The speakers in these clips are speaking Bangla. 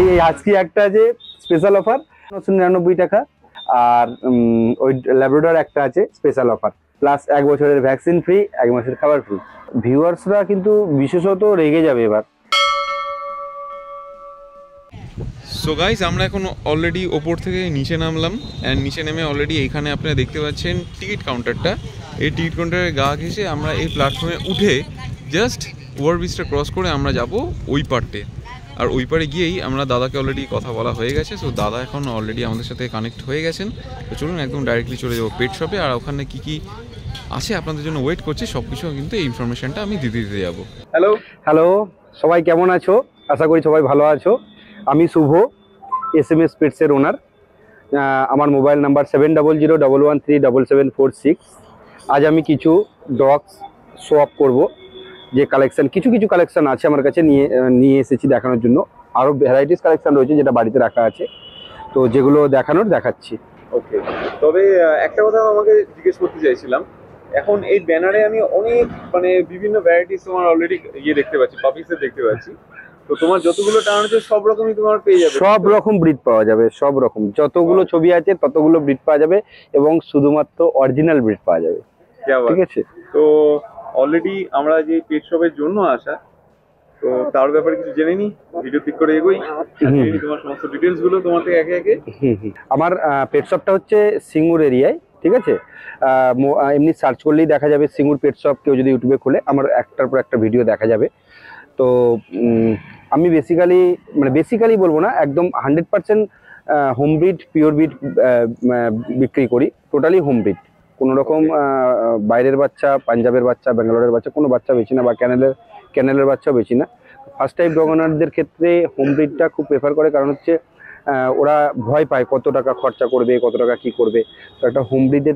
এই আজকে একটা আছে স্পেশাল অফার 999 টাকা, আর ওই ল্যাব্রাডর একটা আছে স্পেশাল অফার, প্লাস 1 বছরের ভ্যাকসিন ফ্রি, 1 মাসের খাবার ফ্রি। ভিউয়ার্সরা কিন্তু বিশেষত রেগে যাবে এবার। সো গাইস, আমরা এখন অলরেডি ওপর থেকে নিচে নামলাম, অ্যান্ড নিচে নেমে অলরেডি এইখানে আপনারা দেখতে পাচ্ছেন টিকিট কাউন্টারটা। এই টিকিট কাউন্টারের গা ঘেঁষে আমরা এই প্ল্যাটফর্মে উঠে জাস্ট ওভারব্রিজটা ক্রস করে আমরা যাব ওই পার্টে। আর ওই পারে গিয়েই আমরা দাদাকে অলরেডি কথা বলা হয়ে গেছে। সো দাদা এখন অলরেডি আমাদের সাথে কানেক্ট হয়ে গেছেন। তো চলুন একদম ডাইরেক্টলি চলে যাবো পেট শপে, আর ওখানে কী কী আছে আপনাদের জন্য ওয়েট করছে সব কিছু কিন্তু এই ইনফরমেশনটা আমি দিতে যাবো। হ্যালো, সবাই কেমন আছো? আশা করি সবাই ভালো আছো। আমি শুভ, SMS পেটসের ওনার। আমার মোবাইল নাম্বার 7001137746। আজ আমি কিছু ডগস শো আপ করবো, যে কালেকশন কিছু কালেকশন আছে আমার কাছে নিয়ে এসেছি দেখানোর জন্য। আরও ভ্যারাইটিস কালেকশন রয়েছে যেটা বাড়িতে রাখা আছে, তো যেগুলো দেখাচ্ছি। ওকে, তবে একটা কথা আমাকে জিজ্ঞেস করতে চাইছিলাম, এখন এই ব্যানারে আমি অনেক বিভিন্ন ভ্যারাইটিস তোমার অলরেডি দেখতে পাচ্ছি, পাপিসের দেখতে পাচ্ছি। তো তোমার যতগুলো টার্ন আছে সব রকমই তোমার পেয়ে যাবে, সব রকম ব্রিড পাওয়া যাবে, সব রকম যতগুলো ছবি আছে ততগুলো ব্রিড পাওয়া যাবে, এবং শুধুমাত্র অরিজিনাল ব্রিড পাওয়া যাবে। ঠিক আছে, তো অলরেডি আমরা যে পেট শপের জন্য আসা, তো তার ব্যাপারে কিছু জেনে নি, ভিডিও ক্লিক করে এগোই, তোমার সমস্ত ডিটেলস গুলো তোমার থেকে একে একে। আমার পেট শপটা হচ্ছে সিঙ্গুর এরিয়ায়, ঠিক আছে। এমনি সার্চ করলেই দেখা যাবে সিঙ্গুর পেট শপ। কেউ যদি ইউটিউবে খুলে আমার একটার পর একটা ভিডিও দেখা যাবে। তো আমি বেসিক্যালি বলবো না, একদম 100% হোম ব্রিড, পিওর ব্রিড বিক্রি করি। টোটালি হোম ব্রিড, কোনো রকম বাইরের বাচ্চা, পাঞ্জাবের বাচ্চা, ব্যাঙ্গালোরের বাচ্চা কোনো বাচ্চা বেশি না, বা ক্যানেলের বাচ্চাও বেশি না। ফার্স্ট টাইম ডগ ওনারদের ক্ষেত্রে হোম ব্রিডটা খুব প্রেফার করে, কারণ হচ্ছে ওরা ভয় পায় কত টাকা খরচা করবে, কত টাকা কি করবে। তো একটা হোম ব্রিড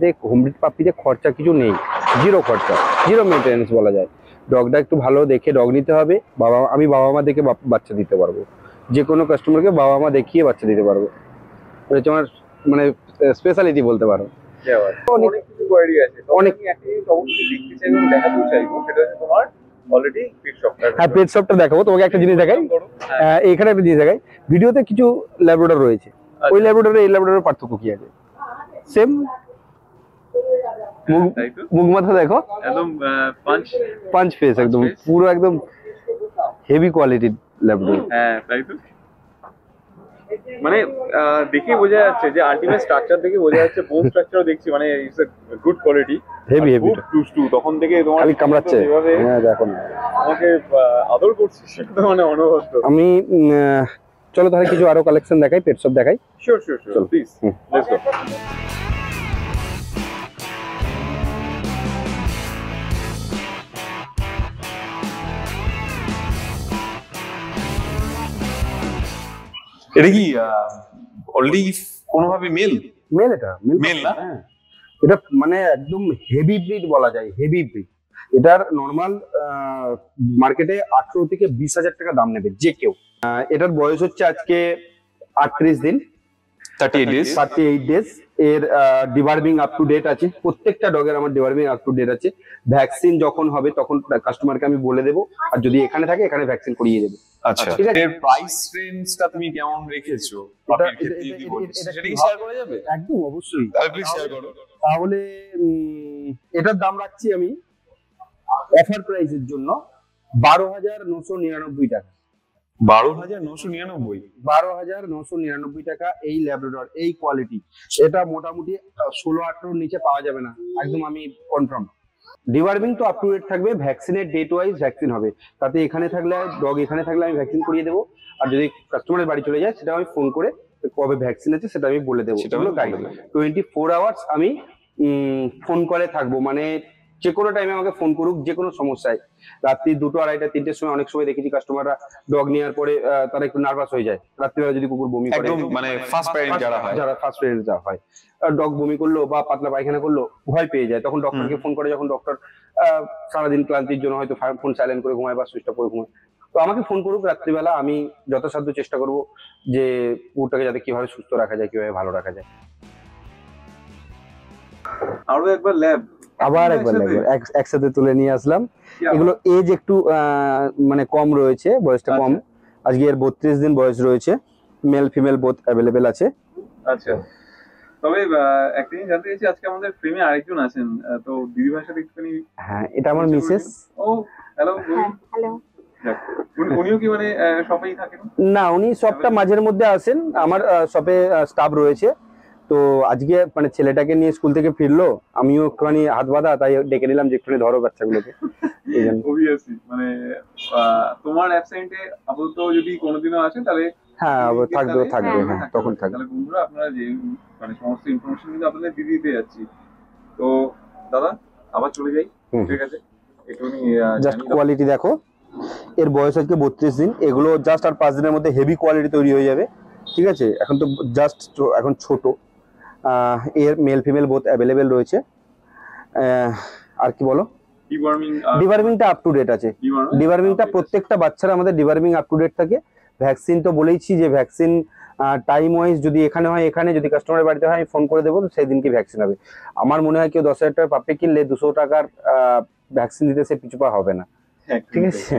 পাপ্পিতে খরচা কিছু নেই, জিরো খরচা, জিরো মেনটেন্যান্স বলা যায়। ডগটা একটু ভালো দেখে ডগ নিতে হবে। আমি বাবা মা দেখে বাচ্চা দিতে পারবো, যে কোনো কাস্টমারকে বাবা মা দেখিয়ে বাচ্চা দিতে পারবো। এটা হচ্ছে আমার স্পেশালিটি বলতে পারো। অনেক কিছু কোয়ারি আছে, অনেক একটা জিনিস অবশ্যই দেখতে চাইবো, দেখাতেও চাইবো, সেটা হচ্ছে তোমার অলরেডি পেট শপটা। হ্যাঁ, পেট শপটা দেখাবো তোমাকে। একটা জিনিস দেখাই, এখানে একটা জিনিস দেখাই। ভিডিওতে কিছু ল্যাব্রাডর রয়েছে, ওই ল্যাব্রাডর এই ল্যাব্রাডরের পার্থক্য কি আছে? সেম মুখ মাথা দেখো, একদম পাঁচ ফেস, একদম পুরো একদম হেভি কোয়ালিটির ল্যাব্রাডর। হ্যাঁ, তাই তো। দেখে বোঝা যাচ্ছে যে আলটিমেট স্ট্রাকচার দেখে বোঝা যাচ্ছে, বোন স্ট্রাকচারও দেখছি, it's a good quality, heavy two তখন থেকে তোমার খালি কামড়াচ্ছে। হ্যাঁ, দেখো না আমাকে আদর করছিস, সেটা অনবদ্য। আমি চলো তাহলে কিছু আরো কালেকশন দেখাই, পেট শপ দেখাই। Sure please, let's go. এটা কি অলরেডি কোনোভাবে মেল? এটা মেল না? হ্যাঁ, এটা একদম হেভি ব্রিড বলা যায়, হেভি ব্রিড। এটার নর্মাল মার্কেটে 18 থেকে 20,000 টাকা দাম নেবে যে কেউ। এটার বয়স হচ্ছে আজকে 38 দিন, 38 ডেজ। এর ডিবার্মিং আপ টু ডেট আছে, প্রত্যেকটা ডগের আমার ডিবার্মিং আপ টু ডেট আছে। ভ্যাকসিন যখন হবে তখন কাস্টমারকে আমি বলে দেবো, আর যদি এখানে থাকে এখানে ভ্যাকসিন করিয়ে দেবো। আচ্ছা, এর প্রাইস রেঞ্জটা তুমি কেমন রেখেছো? সেটা কি শেয়ার করা যাবে? একদম অবশ্যই, তাহলে প্লিজ শেয়ার করো। তাহলে এটার দাম রাখছি আমি অফার প্রাইসের জন্য 12,999 টাকা। 12,999? 12,999 টাকা এই ল্যাব্রাডর, এই কোয়ালিটি। এটা মোটামুটি 16-18 নিচে পাওয়া যাবে না, একদম আমি কনফার্ম। ডিবার্মিং তো আপ টু ডেট থাকবে, ভ্যাকসিনের ডেট ওয়াইজ ভ্যাকসিন হবে। তাতে এখানে থাকলে ডগ এখানে থাকলে আমি ভ্যাকসিন করিয়ে দেবো, আর যদি কাস্টমারের বাড়ি চলে যায় সেটা আমি ফোন করে কবে ভ্যাকসিন আছে সেটা আমি বলে দেবো। সেগুলো গাইড 24 আওয়ার্স আমি ফোন করে থাকবো, যে কোনো টাইমে আমাকে ফোন করুক, যে কোনো সমস্যায়। রাত্রি 2টো, 2:30, 3টের সময় অনেক সময় দেখেছি কাস্টমাররা ডগ নেওয়ার পরে তারা একটু নার্ভাস হয়ে যায়। রাত্রিবেলা যদি কুকুর বমি করে, ফার্স্ট প্যারেন্ট যারা ফার্স্ট প্যারেন্ট যা হয়, ডগ বমি করলো বা পাতলা পায়খানা করলো, ভয় পেয়ে যায়। তখন ডক্টরকে ফোন করে, যখন ডক্টর সারাদিন ক্লান্তির জন্য হয়তো ফোন সাইলেন্ট করে ঘুমায় বা সুইচ অফ করে ঘুমায়, তো আমাকে ফোন করুক রাত্রিবেলা। আমি যথাসাধ্য চেষ্টা করবো যে কুকুরটাকে যাতে কিভাবে সুস্থ রাখা যায়, কিভাবে ভালো রাখা যায়। আরো একবার ল্যাব, আবার একবার একসাথে তুলে নিয়ে আসলাম। এগুলো এজ একটু কম রয়েছে, বয়সটা কম। আজকে এর 32 দিন বয়স রয়েছে, মেল ফিমেল বোথ অ্যাভেলেবেল আছে। আচ্ছা, তবে একটা জিনিস জানতে চাইছি, আজকে আমাদের ফ্রেমে আরেকজন আছেন, তো দিদি ভাইয়ের সাথে একটুখানি। হ্যাঁ, এটা আমার মিসেস। ও হ্যালো। হ্যালো। উনিও কি মানে শপেই থাকেন? না, উনি সবটা মাঝের মধ্যে আসেন, আমার শপে স্টাফ রয়েছে। তো আজকে মানে ছেলেটাকে নিয়ে স্কুল থেকে ফিরলো, আমিও একটুখানি হাত বাঁধা, তাই ডেকে নিলাম যে একটুখানি ধরো বাচ্চাগুলোকে। এই জন্য অবভিয়াসলি মানে তোমার অ্যাবসেন্টে আপাতত যদি কোনোদিনও আসেন তাহলে হ্যাঁ থাকবে, হ্যাঁ, হ্যাঁ তখন থাকবে। তাহলে বন্ধুরা আপনারা যে মানে সমস্ত ইনফরমেশন কিন্তু আপনাদের দিয়ে দিতে যাচ্ছি। তো দাদা আবার চলে যাই, ঠিক আছে? একটুখানি জাস্ট কোয়ালিটি দেখো, এর বয়স আজকে 32 দিন। এগুলো জাস্ট আর 5 দিনের মধ্যে হেভি কোয়ালিটি তৈরি হয়ে যাবে, ঠিক আছে? এখন তো জাস্ট এখন ছোট। এর মেল ফিমেল বোথ অ্যাভেলেবেল রয়েছে। আর কি বলো, ডিওয়ার্মিংটা আপ টু ডেট আছে। ডিওয়ার্মিংটা প্রত্যেকটা বাচ্চারা আমাদের ডিওয়ার্মিং আপ টু ডেট থাকে। ভ্যাকসিন তো বলেইছি যে ভ্যাকসিন টাইম ওয়াইজ যদি এখানে হয় এখানে, যদি কাস্টমারের বাড়িতে হয় আমি ফোন করে দেবো, তো সেই দিনকে ভ্যাকসিন হবে। আমার মনে হয় কেউ 10,000 টাকার পাপ্পি কিনলে 200 টাকার ভ্যাকসিন দিতে সে পিছু পা হবে না, ঠিক আছে?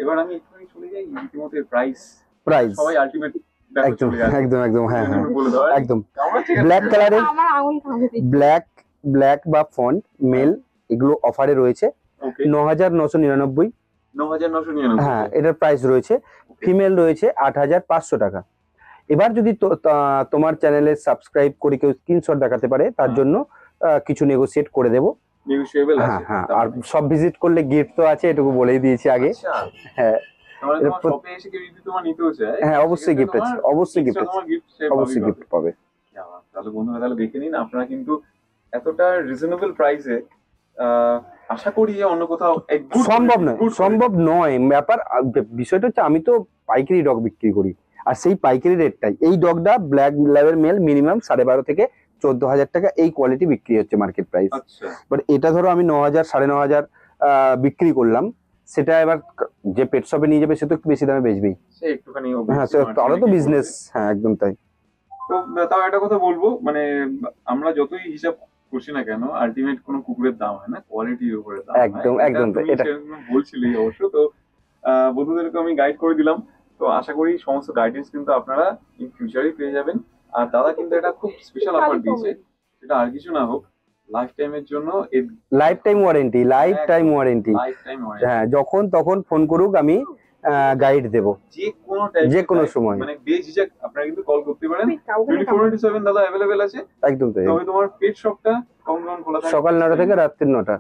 এবার আমি একটুখানি চলে যাই রীতিমতো প্রাইস। সবাই আলটিমেট একদম একদম একদম, হ্যাঁ হ্যাঁ বলে দাও একদম। ব্ল্যাক কালারের, আমার আঙুল কামড়ে ব্ল্যাক বা ফন্ট মেল এগুলো অফারে রয়েছে 9,999। 9,999, হ্যাঁ এটার প্রাইস রয়েছে। ফিমেল রয়েছে 8,500 টাকা। এবার যদি তোমার চ্যানেলে সাবস্ক্রাইব করে কেউ স্ক্রিনশট দেখাতে পারে, তার জন্য কিছু নেগোসিয়েট করে দেবো। নেগোশিয়েবল আছে। হ্যাঁ হ্যাঁ, আর সব ভিজিট করলে গিফট তো আছে, এটুকু বলেই দিয়েছি আগে। হ্যাঁ হ্যাঁ, অবশ্যই গিফট আছে, অবশ্যই গিফট আছে, অবশ্যই গিফট পাবে। তাহলে বন্ধুরা তাহলে দেখে নিন, আপনারা কিন্তু এতটা রিজনেবল প্রাইসে আশা করি যে অন্য কোথাও সম্ভব নয় ব্যাপার। বিষয়টা হচ্ছে আমি তো পাইকারি ডগ বিক্রি করি, আর সেই পাইকারি রেটটাই এই ডগটা ব্ল্যাক ল্যাবের মেল মিনিমাম 12,500 থেকে 14,000 টাকা এই কোয়ালিটি বিক্রি হচ্ছে মার্কেট প্রাইস। বাট এটা ধরো আমি 9,000 9,500 বিক্রি করলাম, সেটা এবার যে পেট শপে নিয়ে যাবে সে তো একটু বেশি দামে বেচবেই, সে একটুখানি। হ্যাঁ তাহলে তো বিজনেস। হ্যাঁ একদম তাই। তো তাও একটা কথা বলবো, মানে আমরা যতই হিসাব করছি না কেন, আলটিমেট কোনো কুকুরের দাম হয় না, কোয়ালিটির উপরে দাম। একদম একদম এটা বলছিলি অবশ্য। তো বন্ধুদেরকে আমি গাইড করে দিলাম, তো আশা করি সমস্ত গাইডেন্স কিন্তু আপনারা ইন ফিউচারেই পেয়ে যাবেন। আর দাদা কিন্তু এটা খুব স্পেশাল অফার দিয়েছে, সেটা আর কিছু না হোক, লাইফ টাইমের জন্য লাইফ টাইম ওয়ারেন্টি। হ্যাঁ, যখন তখন ফোন করুক, আমি গাইড দেব যে কোনো সময়, মানে বেঝিঝক আপনারা কিন্তু কল করতে পারেন। 24/7 দাদা अवेलेबल আছে। একদম তাই। তবে তোমার পেট শপটা কখন খোলা থাকে? সকাল 9টা থেকে রাত্রি 9টা,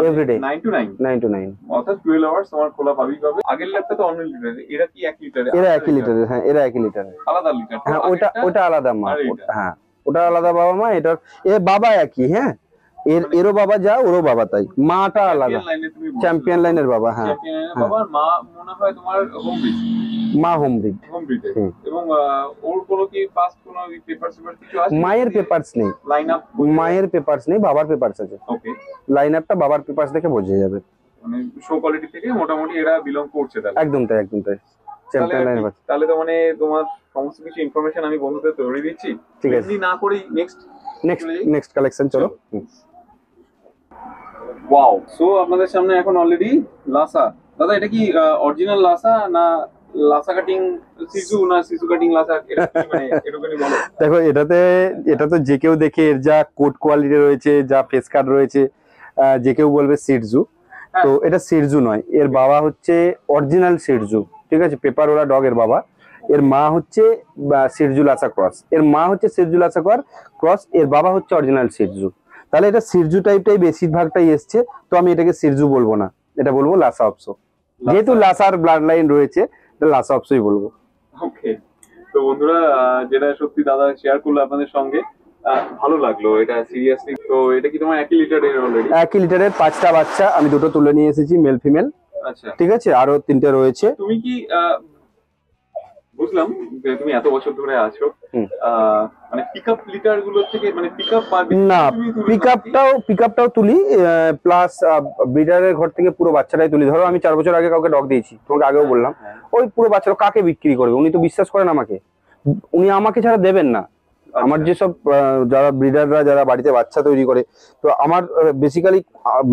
এভরিডে 9 to 9, অর্থাৎ 12 আওয়ার্স তোমার খোলা পাবেই পাবে। আগের ল্যাবটা তো অন্য লিটারে, এরা কি 1 লিটারে? এরা 1 লিটারে। হ্যাঁ এরা 1 লিটারে, আলাদা লিটার। হ্যাঁ ওটা আলাদা মা। হ্যাঁ ওটা আলাদা বাবা মা, এটার বাবা একই। হ্যাঁ এরও বাবা যা, ওরও বাবা তাই, মাটা আলাদা। চ্যাম্পিয়ন লাইনের বাবা। হ্যাঁ বাবার মা মনে হয় তোমার হোম ব্রিড। মা হোম ব্রিড। এবং ওর কোনো কি পাস্ট কোনো পেপারস কিছু আছে? মায়ের পেপারস নেই, মায়ের পেপারস নেই, বাবার পেপারস আছে। ওকে, লাইন আপটা বাবার পেপারস দেখে বোঝা যাবে। মানে শো কোয়ালিটি থেকে মোটামুটি এরা বিলং করছে তাহলে। একদম তাই, একদম তাই। চ্যাম্পিয়ন লাইন আছে। তাহলে তো মানে তোমার সমস্ত কিছু ইনফরমেশন আমি বন্ধুদের তৈরি দিচ্ছি, ঠিক আছে? না করেই নেক্সট কালেকশন চলো। ওয়াও, সো আপনাদের সামনে এখন অলরেডি লাসা। দাদা এটা কি অরিজিনাল লাসা না লাসা কাটিং সিজু না সিজু কাটিং লাসা? এটা কি মানে এটুকুনি বলো। দেখো এটা তো যে কেউ দেখে এর যা কোট কোয়ালিটি রয়েছে, যা ফেস কাট রয়েছে, যে কেউ বলবে সিটজু। তো এটা সিটজু নয়, এর বাবা হচ্ছে অরিজিনাল সিটজু, ঠিক আছে? পেপার ওরা ডগ এর বাবা। এর মা হচ্ছে সিটজু লাসা ক্রস, এর মা হচ্ছে সিটজু লাসা ক্রস, এর বাবা হচ্ছে অরিজিনাল সিটজু। তাহলে এটা সিটজু টাইপটাই বেশিরভাগটাই এসছে, তো আমি এটাকে সিটজু বলবো না, এটা বলবো লাসা অপসো। যেহেতু লাসার ব্লাড লাইন রয়েছে, এটা লাসা অপসোই বলবো। ওকে, তো বন্ধুরা যেটা সত্যি দাদা শেয়ার করলো আপনাদের সঙ্গে, ভালো লাগলো এটা সিরিয়াসলি। তো এটা কি তোমার 1 লিটারের অলরেডি? 1 লিটারের 5টা বাচ্চা আমি দুটো তুলে নিয়ে এসেছি, মেল ফিমেল। আচ্ছা ঠিক আছে, আরো 3টে রয়েছে। তুমি কি বুঝলাম যে তুমি এত বছর ধরে আছো, মানে পিকআপ লিটার গুলো থেকে, মানে পিকআপ না, পিকআপটাও তুলি, প্লাস ব্রিডারের ঘর থেকে পুরো বাচ্চাটাই তুলি। ধরো আমি 4 বছর আগে কাউকে ডগ দিয়েছি, তোমাকে আগেও বললাম, ওই পুরো বাচ্চাটা কাকে বিক্রি করবে? উনি তো বিশ্বাস করেন আমাকে, উনি আমাকে ছাড়া দেবেন না। আমার যেসব যারা ব্রিডাররা যারা বাড়িতে বাচ্চা তৈরি করে, তো আমার বেসিক্যালি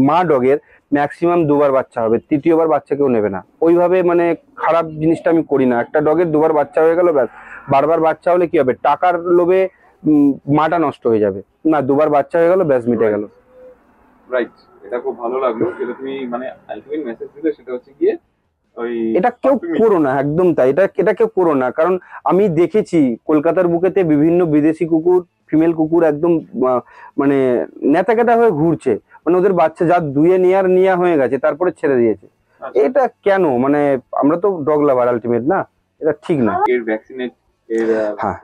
মা ডগের ম্যাক্সিমাম দুবার বাচ্চা হবে, তৃতীয়বার বাচ্চা কেউ নেবে না। ওইভাবে মানে খারাপ জিনিসটা আমি করি না। একটা ডগের দুবার বাচ্চা হয়ে গেল ব্যাস, বারবার বাচ্চা হলে কি হবে, টাকার লোভে মাটা নষ্ট হয়ে যাবে। না, দুবার বাচ্চা হয়ে গেল ব্যাস, মিটে গেল। রাইট, এটা খুব ভালো লাগলো যেটা তুমি মানে আলটিমেট মেসেজ দিলে, সেটা হচ্ছে গিয়ে ওই এটা কেউ করো না, একদম তাই, এটা কেউ করো না। কারণ আমি দেখেছি কলকাতার বুকেতে বিভিন্ন বিদেশি কুকুর, ফিমেল কুকুর একদম মানে নেতা কেটা হয়ে ঘুরছে, মানে ওদের বাচ্চা যা দুয়ে নেওয়া হয়ে গেছে তারপরে ছেড়ে দিয়েছে। এটা কেন? মানে আমরা তো ডগ লাভার আলটিমেট, না এটা ঠিক না। এর ভ্যাকসিনেট এর হ্যাঁ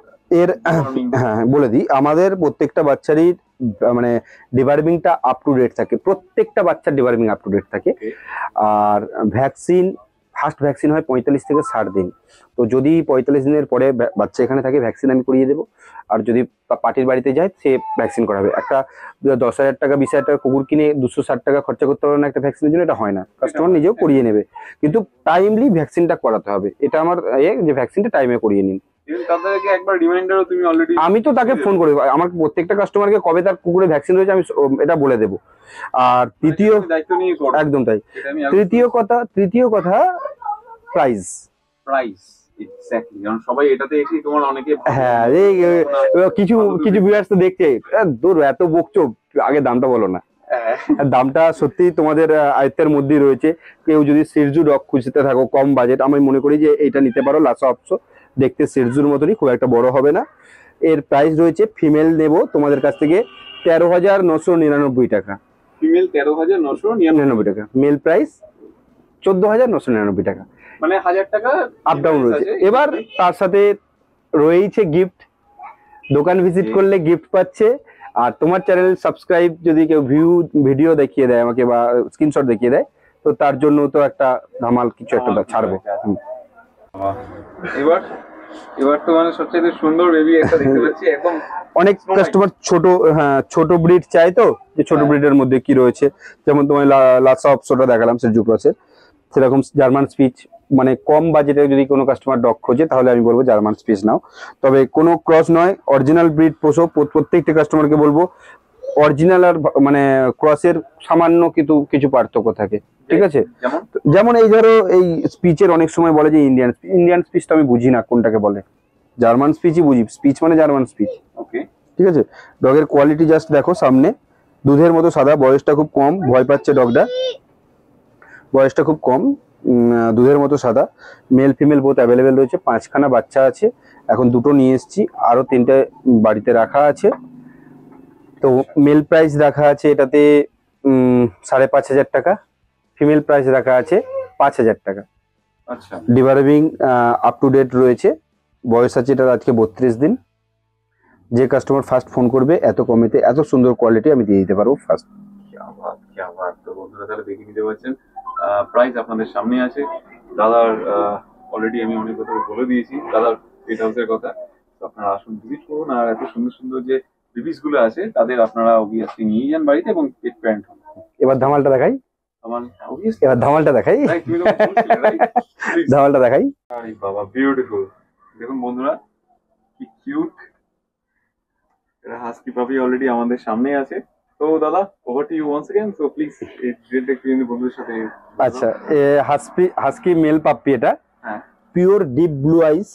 হ্যাঁ বলে দিই, আমাদের প্রত্যেকটা বাচ্চারই মানে ডিবার্মিংটা আপ টু ডেট থাকে, প্রত্যেকটা বাচ্চার ডিবার্মিং আপ টু ডেট থাকে। আর ভ্যাকসিন, ফার্স্ট ভ্যাকসিন হয় 45 থেকে 60 দিন। তো যদি 45 দিনের পরে বাচ্চা এখানে থাকে, ভ্যাকসিন আমি করিয়ে দেবো। আর যদি পার্টির বাড়িতে যায়, সে ভ্যাকসিন করাবে। একটা 10,000 টাকা 20,000 টাকা কুকুর কিনে 260 টাকা খরচা করতে পারবে না একটা ভ্যাকসিনের জন্য, এটা হয় না। কাস্টমার নিজেও করিয়ে নেবে, কিন্তু টাইমলি ভ্যাকসিনটা করাতে হবে। এটা আমার যে ভ্যাকসিনটা টাইমে করিয়ে নিন। আমি তো তাকে ফোন করে, আমার প্রত্যেকটা কাস্টমারকে কবে তার কুকুরে ভ্যাকসিন রয়েছে আমি এটা বলে দেবো। আর তৃতীয়, একদম তাই, তৃতীয় কথা প্রাইস। এক্স্যাক্টলি, কারণ সবাই এটাতে এসেই তোমার অনেকে হ্যাঁ, কিছু ভিউয়ার্স তো দেখছে, দূর এত বকছো, আগে দামটা বলো না। দামটা সত্যি তোমাদের আয়ত্তের মধ্যেই রয়েছে। কেউ যদি সিরজু ডগ খুঁজতে থাকো কম বাজেট, আমি মনে করি যে এটা নিতে পারো। লাসা অপসো দেখতে সিরজুর মতনই, খুব একটা বড় হবে না। এর প্রাইস রয়েছে, ফিমেল নেবো তোমাদের কাছ থেকে 13,999 টাকা। ফিমেল 13,999 টাকা, মেল প্রাইস 14,999 টাকা, মানে 1000 টাকা আপ ডাউন রয়েছে। এবার তার সাথে রয়েছে গিফট, দোকান ভিজিট করলে গিফট পাচ্ছে। আর তোমার চ্যানেল সাবস্ক্রাইব যদি কেউ ভিডিও দেখিয়ে দেয় আমাকে বা স্ক্রিনশট দেখিয়ে দেয়, তো তার জন্য তো একটা ধামাল কিছু একটা ছাড়বো। এবার তো মানে সবচেয়ে সুন্দর বেবি একটা দেখতে পাচ্ছি একদম। অনেক কাস্টমার ছোট ব্রিড চাই, তো যে ছোট ব্রিডের মধ্যে কি রয়েছে, যেমন তোমার লাসা অপসোটা দেখালাম সেজু ক্রসের, সেরকম জার্মান স্পিচ। মানে কম বাজেটে যদি কোনো কাস্টমার ডগ খোঁজে, তাহলে আমি বলবো জার্মান স্পিচ নাও। তবে কোনো ক্রস নয়, অরিজিনাল ব্রিড পোষো। প্রত্যেকটা কাস্টমারকে বলবো অরিজিনাল আর মানে ক্রসের সামান্য কিছু পার্থক্য থাকে, ঠিক আছে? যেমন এই ধরো, এই স্পিচের অনেক সময় বলে যে ইন্ডিয়ান স্পিচটা আমি বুঝি না কোনটাকে বলে। জার্মান স্পিচই বুঝি, স্পিচ মানে জার্মান স্পিচ। ওকে, ঠিক আছে। ডগের কোয়ালিটি জাস্ট দেখো, সামনে দুধের মতো সাদা, বয়সটা খুব কম, ভয় পাচ্ছে ডগটা, বয়সটা খুব কম, দুধের মতো সাদা। মেল ফিমেল বোথ অ্যাভেলেবেল রয়েছে। 5খানা বাচ্চা আছে, এখন 2টো নিয়ে এসেছি, আরো 3টে বাড়িতে রাখা আছে। তো মেল প্রাইস রাখা আছে এটাতে 5,500 টাকা, ফিমেল প্রাইস রাখা আছে 5,000 টাকা। আচ্ছা, ডিবার্মিং আপ টু ডেট রয়েছে, বয়স আছে এটা আজকে 32 দিন। যে কাস্টমার ফার্স্ট ফোন করবে, এত কমেতে এত সুন্দর কোয়ালিটি আমি দিয়ে দিতে পারবো ফার্স্ট। তো বন্ধুরা তাহলে দেখে নিতে পারছেন, প্রাইস আপনাদের সামনে আছে। দাদার অলরেডি আমি অনেক কথা বলে দিয়েছি, দাদার পেট হাউসের কথা। তো আপনারা আসুন, ভিজিট করুন। আর এত সুন্দর সুন্দর যে বেবিস গুলো আছে, তাদের আপনারা অবভিয়াসলি নিয়ে যান বাড়িতে এবং পেট প্যারেন্ট হন। এবার ধামালটা দেখাই, ধামালটা দেখাই। আরে বাবা, বিউটিফুল। দেখুন বন্ধুরা, কি কিউট। এটা হাস্কি পাপি অলরেডি আমাদের সামনে আছে। তো দাদা, over to you once again. So please এই ডিটেইলটা একটু বন্ধুদের সাথে। আচ্ছা, হাস্কি মেল পাপ্পি, এটা হ্যাঁ, পিওর ডিপ ব্লু আইস,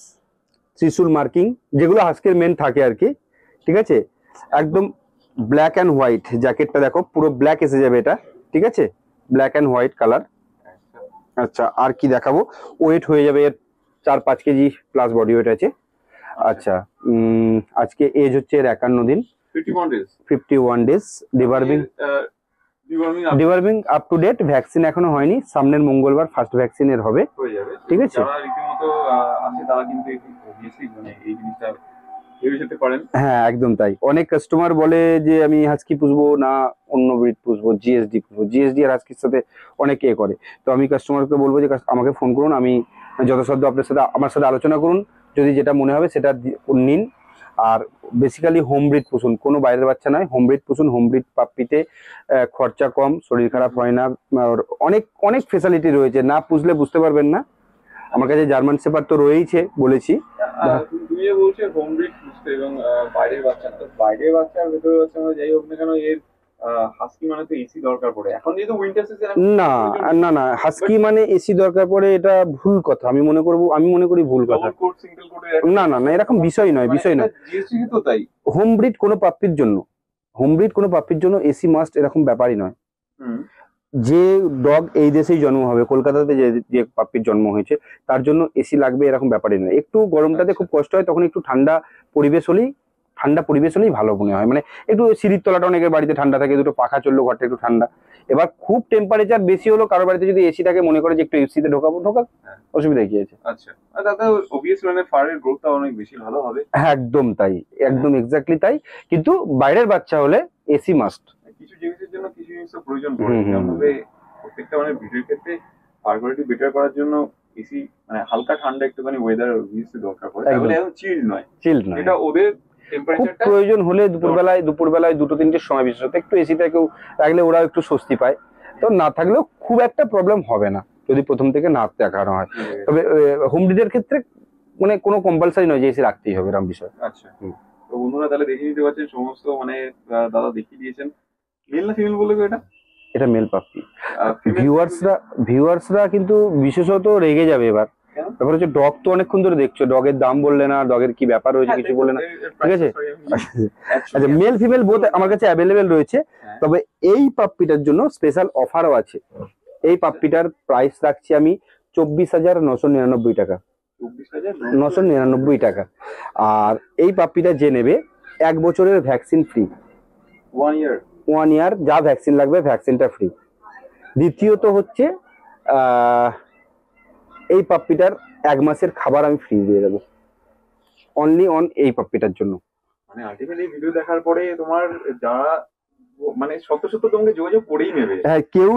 ত্রিশুল মার্কিং, যেগুলো হাস্কির মেন থাকে আর কি, ঠিক আছে। একদম ব্ল্যাক অ্যান্ড হোয়াইট, জ্যাকেটটা দেখো পুরো ব্ল্যাক এসে যাবে এটা, ঠিক আছে, ব্ল্যাক অ্যান্ড হোয়াইট কালার। আচ্ছা, আর কি দেখাবো, ওয়েট হয়ে যাবে এর 4-5 কেজি প্লাস বডি ওয়েট আছে। আচ্ছা, আজকে এজ হচ্ছে এর 51 দিন, 51 days. Deworming up to date, vaccine এখনো হয়নি, সামনের মঙ্গলবার ফার্স্ট ভ্যাকসিন এর হবে, ঠিক আছে। যারা রীতিমতো আছে তারা কিন্তু অবভিয়াসলি মানে এই জিনিসটা ভেবে যেতে পারেন। হ্যাঁ, একদম তাই। অনেক কাস্টমার বলে যে আমি হাস্কি পুষবো না অন্য ব্রিড পুষবো, জিএসডি পুষবো। জিএসডি আর হাস্কির সাথে অনেক করে। তো আমি কাস্টমারকে বলবো যে আমাকে ফোন করুন, আমি যথাসাধ্য আমার সাথে আলোচনা করুন, যদি যেটা মনে হবে সেটা নিন। আর বেসিক্যালি হোম ব্রিড পুষুন, কোনো বাইরের বাচ্চা নয়, হোম ব্রিড পুষুন। হোম ব্রিড পাপ্পিতে খরচা কম, শরীর খারাপ হয় না, অনেক ফেসিলিটি রয়েছে, না পুষলে বুঝতে পারবেন না। আমার কাছে জার্মান শেপার্ড তো রয়েইছে, বলেছি। তুমি যে বলছো হোম ব্রিড পুষতে এবং বাইরের বাচ্চা, তো বাইরের বাচ্চার ভেতরে বাচ্চা যাই হোক না কেন, এর হাস্কি মানে তো এসি দরকার পড়ে এখন যেহেতু উইন্টার সিজন। না না না, হাস্কি মানে এসি দরকার পড়ে এটা ভুল কথা, আমি মনে করি ভুল কথা। না না না, এরকম বিষয় নয়, জিএসটি তো তাই। হোম ব্রিড কোনো পাপ্পির জন্য এসি মাস্ট এরকম ব্যাপারই নয়। যে ডগ এই দেশেই জন্ম হবে, কলকাতাতে যে পাপ্পির জন্ম হয়েছে তার জন্য এসি লাগবে এরকম ব্যাপারই নয়। একটু গরমটাতে খুব কষ্ট হয়, তখন একটু ঠান্ডা পরিবেশ হলেই ভালো মনে হয়। মানে একটু সিঁড়ির তলাটা অনেকের বাড়িতে ঠান্ডা থাকে, দুটো পাখা চললো, ঘরটা একটু ঠান্ডা। এবার খুব টেম্পারেচার বেশি হলো, কারোর বাড়িতে যদি এসি থাকে, মনে করে যে একটু এসিতে ঢোকাক, অসুবিধা কি আছে? আচ্ছা, আর দাদা অবভিয়াসলি মানে ফারের গ্রোথটা অনেক বেশি ভালো হবে। হ্যাঁ একদম তাই, একদম এক্স্যাক্টলি তাই। কিন্তু বাইরের বাচ্চা হলে এসি মাস্ট। কিছু জিনিসের জন্য কিছু জিনিসের প্রয়োজন পড়ে, যেমনভাবে প্রত্যেকটা মানে ভিডিওর ক্ষেত্রে ফার কোয়ালিটি বেটার করার জন্য এসি মানে হালকা ঠান্ডা একটুখানি ওয়েদার অবভিয়াসলি দরকার পড়ে, তাহলে একদম চিল নয়। এটা ওদের খুব প্রয়োজন হলে দুপুরবেলায় 2-3টের সময় বিশেষত একটু এসিতে কেউ রাখলে ওরা একটু স্বস্তি পায়। তো না থাকলেও খুব একটা প্রবলেম হবে না যদি প্রথম থেকে না দেখানো হয়। তবে হোম ব্রিডের ক্ষেত্রে মানে কোনো কম্পালসারি নয় যে এসি রাখতেই হবে এরকম বিষয়। আচ্ছা, তো বন্ধুরা তাহলে দেখে নিতে পারছেন সমস্ত মানে দাদা দেখিয়ে দিয়েছেন। মেল না ফিমেল বলে এটা মেল পাপ্পি। ভিউয়ার্সরা কিন্তু বিশেষত রেগে যাবে এবার। ব্যাপার হচ্ছে ডগ তো অনেকক্ষণ ধরে দেখছো, ডগের দাম বললে না, ডগের কি ব্যাপার হয়েছে কিছু বললে না, ঠিক আছে? আচ্ছা, মেল ফিমেল বোথ আমার কাছে অ্যাভেলেবেল রয়েছে। তবে এই পাপ্পিটার জন্য স্পেশাল অফারও আছে। এই পাপ্পিটার প্রাইস রাখছি আমি 24,999 টাকা। 999 টাকা। আর এই পাপ্পিটা যে নেবে 1 বছরের ভ্যাকসিন ফ্রি। 1 ইয়ার যা ভ্যাকসিন লাগবে ভ্যাকসিনটা ফ্রি। দ্বিতীয়ত হচ্ছে এই পাপ্পিটার 1 মাসের খাবার আমি ফ্রি দিয়ে দেবো, অনলি অন এই পাপ্পিটার জন্য। মানে আলটিমেটলি ভিডিও দেখার পরে তোমার যারা মানে সত্য তোমাকে যোগাযোগ করেই নেবে। হ্যাঁ, কেউ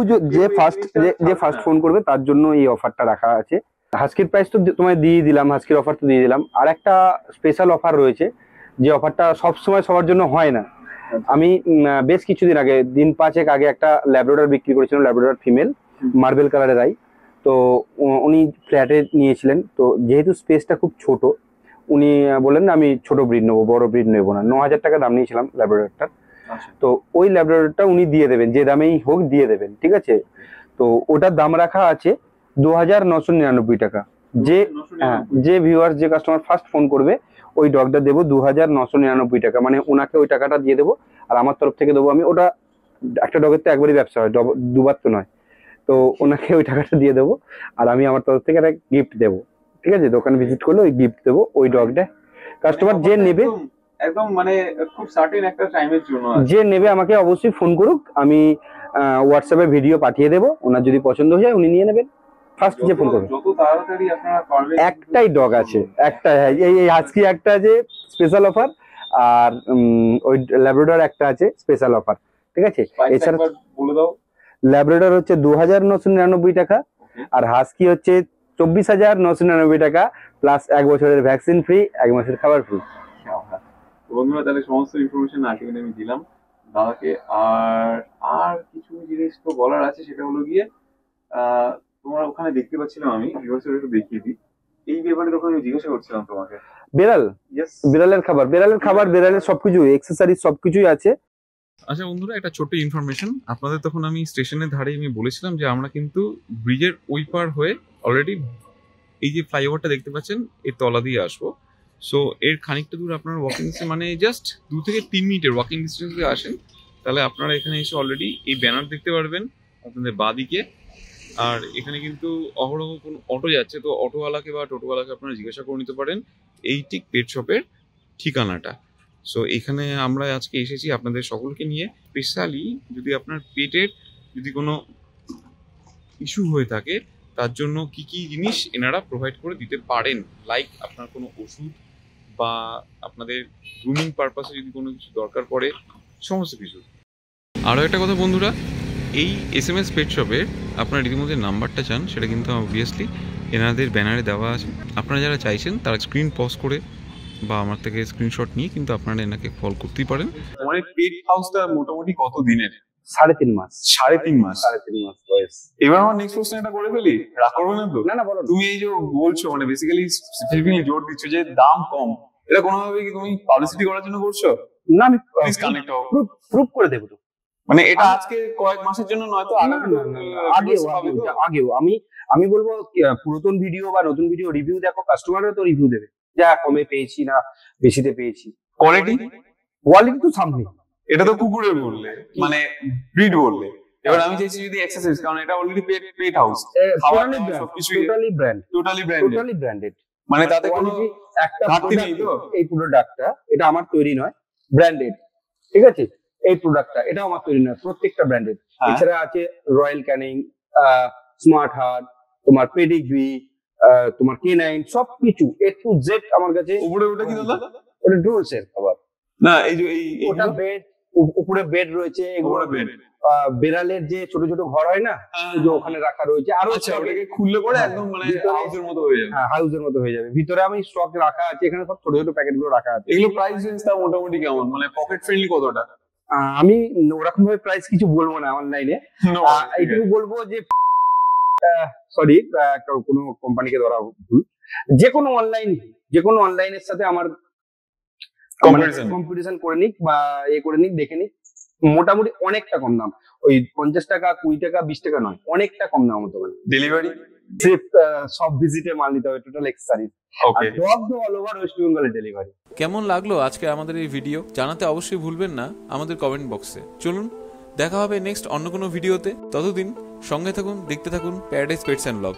যে ফার্স্ট ফোন করবে তার জন্য এই অফারটা রাখা আছে। হাস্কির প্রাইস তো তোমায় দিয়ে দিলাম, হাস্কির অফার তো দিয়ে দিলাম। আর একটা স্পেশাল অফার রয়েছে, যে অফারটা সবসময় সবার জন্য হয় না। আমি বেশ কিছুদিন আগে, দিন 5 আগে একটা ল্যাব্রাডর বিক্রি করেছিলাম, ল্যাব্রাডর ফিমেল, মার্বেল কালারের আই। তো উনি ফ্ল্যাটে নিয়েছিলেন, তো যেহেতু স্পেসটা খুব ছোট, উনি বললেন না আমি ছোট ব্রিড নেবো, বড় ব্রিড নেবো না। 9,000 টাকা দাম নিয়েছিলাম ল্যাব্রাডরটার। তো ওই ল্যাব্রাডরটা উনি দিয়ে দেবেন, যে দামেই হোক দিয়ে দেবেন, ঠিক আছে? তো ওটার দাম রাখা আছে 2,999 টাকা। যে ভিউয়ার, যে কাস্টমার ফার্স্ট ফোন করবে ওই ডগটা দেবো 2,999 টাকা। মানে ওনাকে ওই টাকাটা দিয়ে দেবো, আর আমার তরফ থেকে দেবো আমি। ওটা একটা ডগের তো একবারই ব্যবসা হয়, দুবার তো নয়। তো ওনাকে ওই টাকাটা দিয়ে দেবো, আর আমি আমার তরফ থেকে একটা গিফট দেবো, ঠিক আছে? দোকানে ভিজিট করলে ওই গিফট দেবো ওই ডগটা। কাস্টমার যে নেবে একদম মানে খুব সার্টেন একটা টাইমের জন্য, যে নেবে আমাকে অবশ্যই ফোন করুক, আমি হোয়াটসঅ্যাপে ভিডিও পাঠিয়ে দেবো। ওনার যদি পছন্দ হয়ে যায় উনি নিয়ে নেবেন, ফার্স্ট যে ফোন করবে। যত তাড়াতাড়ি আপনারা পারবেন। একটাই ডগ আছে, একটা, এই হাস্কি একটা আছে স্পেশাল অফার, আর ওই ল্যাব্রাডর একটা আছে স্পেশাল অফার, ঠিক আছে? এছাড়া বলে দাও। ল্যাব্রাডর হচ্ছে 2,999 টাকা, আর হাস্কি হচ্ছে 24,999 টাকা, প্লাস 1 বছরের ভ্যাকসিন ফ্রি, 1 মাসের খাবার ফ্রি। বন্ধুরা তাহলে সমস্ত ইনফরমেশন আর্টিকেলে আমি দিলাম দাদাকে। আর কিছু জিনিস তো বলার আছে, সেটা হলো গিয়ে তোমার ওখানে দেখতে পাচ্ছিলাম আমি, ভিউয়ার্সদের একটু দেখিয়ে দিই এই ব্যাপারে। তখন আমি জিজ্ঞাসা করছিলাম তোমাকে, বিড়ালের খাবার, বিড়ালের সবকিছু এক্সেসরিজ সবকিছুই আছে। আচ্ছা বন্ধুরা, একটা ছোট্ট ইনফরমেশন আপনাদের। তখন আমি স্টেশনের ধারে আমি বলেছিলাম যে আমরা কিন্তু ব্রিজের ওই পার হয়ে অলরেডি এই যে ফ্লাইওভারটা দেখতে পাচ্ছেন এর তলা দিয়ে আসবো। সো এর খানিকটা দূর আপনার ওয়াকিং ডিস্টেন্স, মানে জাস্ট 2 থেকে 3 মিনিটের ওয়াকিং ডিস্টেন্সে আসেন, তাহলে আপনারা এখানে এসে অলরেডি এই ব্যানার দেখতে পারবেন আপনাদের বাঁদিকে। আর এখানে কিন্তু অহরহ কোনো অটো যাচ্ছে, তো অটোওয়ালাকে বা টোটোওয়ালাকে আপনারা জিজ্ঞাসা করে নিতে পারেন এই ঠিক পেট শপের ঠিকানাটা। সো এখানে আমরা আজকে এসেছি আপনাদের সকলকে নিয়ে, স্পেশালি যদি আপনার পেটের যদি কোনো ইস্যু হয়ে থাকে তার জন্য কি কি জিনিস এনারা প্রোভাইড করে দিতে পারেন, লাইক আপনার কোনো ওষুধ বা আপনাদের গ্রুমিং পারপাসে যদি কোনো কিছু দরকার পড়ে, সমস্ত কিছু। আরও একটা কথা বন্ধুরা, এই SMS পেট শপের আপনারা রীতিমধ্যে নাম্বারটা চান, সেটা কিন্তু অবভিয়াসলি এনাদের ব্যানারে দেওয়া আছে। আপনারা যারা চাইছেন তারা স্ক্রিন পজ করে বা আমার থেকে স্ক্রিনশট নিয়ে কিন্তু আপনারা এনাকে কল করতেই পারেন। মানে পেট হাউসটা মোটামুটি কত দিনের? 3.5 মাস। 3.5 মাস বয়স। এবার আমার নেক্সট কোশ্চেন এটা করে ফেলি, রাগ করবে না তো? না বলো। তুমি এই যে বলছো মানে বেসিক্যালি স্পেসিফিকলি জোর দিচ্ছ যে দাম কম, এটা কোনোভাবে কি তুমি পাবলিসিটি করার জন্য করছো? না, আমি প্লিজ কানেক্ট প্রুফ করে দেবো। মানে এটা আজকে কয়েক মাসের জন্য নয় তো, আগেও আমি বলবো পুরাতন ভিডিও বা নতুন ভিডিও রিভিউ দেখো, কাস্টমাররা তো রিভিউ দেবে যা কমে পেয়েছি না বেশিতে পেয়েছি। কোয়ালিটি তো সামনে। এটা তো কুকুরের বললে, মানে ব্রিড বললে, এবার আমি চাইছি যদি এক্সারসাইজ, কারণ এটা already pet house, totally branded, মানে তাতে কোনো একটা ঘাটতি নেই তো। এই প্রোডাক্টটা এটা আমার তৈরি নয়, ব্র্যান্ডেড, ঠিক আছে। এই প্রোডাক্টটা এটা আমার তৈরি নয়, প্রত্যেকটা ব্র্যান্ডেড। এছাড়া আছে রয়্যাল ক্যানিং, স্মার্ট হার্ট, তোমার পেডিগ্রি, তোমার K9, সবকিছু A to Z আমার কাছে। উপরে ওটা কি দাদা? ওটা ডুয়ালস এর খাবার না, এই যে ওটা বেড, উপরে বেড রয়েছে, এগুলো বেড। বেড়ালের যে ছোট ছোট ঘর হয় না, যে ওখানে রাখা রয়েছে, আরো ওটাকে খুললে পরে একদম মানে হাউসের মতো হয়ে যাবে। হ্যাঁ, হাউসের মতো হয়ে যাবে। ভিতরে আমি স্টক রাখা আছে, এখানে সব ছোট ছোট প্যাকেট গুলো রাখা আছে। এগুলো প্রাইস রেঞ্জটা মোটামুটি কেমন, মানে পকেট ফ্রেন্ডলি কতটা? আমি ওরকম ভাবে প্রাইস কিছু বলবো না অনলাইনে। এইটুকু বলবো যে সরি, কোনো কোম্পানিকে ধরা ভুল, যে কোনো অনলাইনের সাথে আমার কম্পিটিশন করে নিক বা করে নিক, দেখে নিক, মোটামুটি অনেকটা কম দাম। ওই 50 টাকা, 20 টাকা, 20 টাকা নয়, অনেকটা কম দাম হতো। ডেলিভারি সব ভিজিটে মাল নিতে হবে, total accessories, all over West বেঙ্গলের ডেলিভারি। কেমন লাগলো আজকে আমাদের এই ভিডিও জানাতে অবশ্যই ভুলবেন না আমাদের কমেন্ট বক্সে। চলুন দেখা হবে নেক্সট অন্য কোনো ভিডিওতে, ততদিন সঙ্গে থাকুন, দেখতে থাকুন প্যারাডাইস পেটস অ্যান্ড ব্লগ।